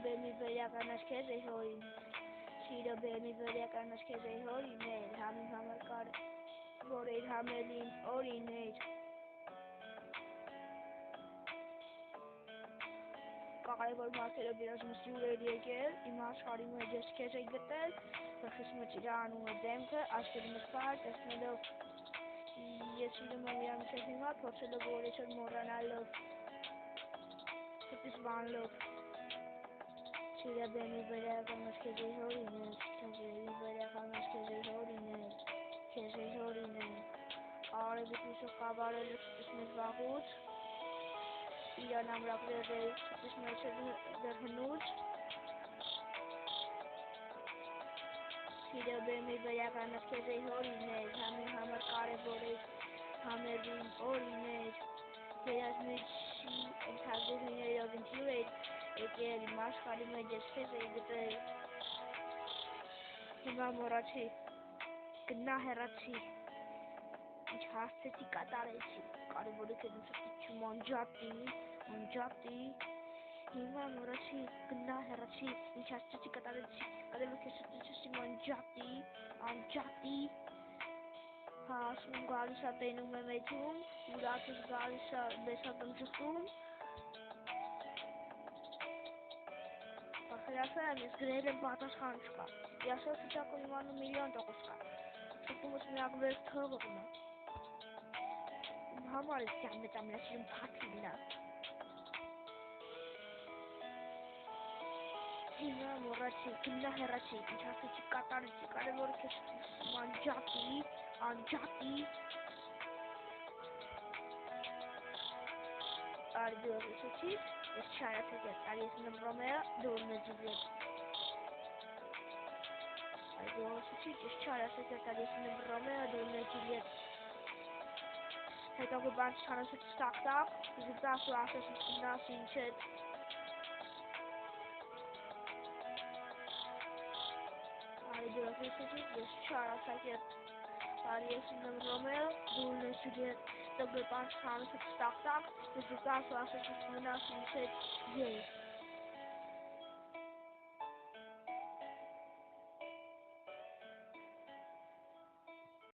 Bemi վերական աչքեր է հորին Սիրո բեմի վերական աչքեր է հորիներ Համին համար կար որ էր համելին օրիներ Կարևոր մարդերով երազումս յուր էր եկել Իմ աշխարհի մեջ ես քեզ էի գտել Բրխիս մեջ իր անունը դեմքը Աչքերումս պար տեսնելով Ես սիրում եմ իրան քեզ հիմա Փորձելով որ ես էլ մոռանալով Սրտիս բանլով Սիրո բեմի վերական աչքեր է հորիներ Քեզ վերական աչքեր է հորիներ Քեզ է հորիներ Արևի պիսով կավարել սրտիս մեջ վաղուց Իրան ամրակրել է սրտիս մեջ դեռ հնուց Սիրո բեմի վերական աչքեր է հորիներ Համին համար կարևոր էր համելին օրիներ Երազմիջի ընթագուհիներով ինձ յուր էր եկել Իմ աշխարհի մեջ ես քեզ էի գտել Հիմա մոռացի գնա հեռացի Ինչ հարցեցի կատարեցի Կարևորը քեզ իմ սրտից չմանջատի Հիմա մոռացի գնա հեռացի Ինչ հարցեցի կատարեցի Կարևորը քեզ սրտից անջատի Հասնում գալիս է տենում եմ էթում Ուրացս գալիս է բեսատում ճխտում Պատերասեմ ես գրել եմ պատասխան չկա Ես ցուցակում իմանում միլիոն տոկոս կա Շուտումս միակ վեր թողողն է Իմ համար ես կյան մեծ ամենասիրում փաթիլն է Հիմա մոռացի գնա հեռացի Ինչ հարցեցի կատարեցի Կարևորը քեզ անջատի Արի դու ուսուցիչ ես չարացեք Արի ես նմ Ռոմեո դու նը Ջուլիետ Արի դու ուսուցիչ ես չարացեք Արի ես նմ Ռոմեո դու նը Ջուլիետ Հետո գուբանց չանասուց տակ Զուտաս ու ասես գնաս ինչ հետ Արի դու ուսուցիչ ես չարացեք Արի ես նմ Ռոմեո դու նը Ջուլիետ Հետո գուբանց չանասուց տակ Զուտաս ու ասես գնաս ինչ հետ Yes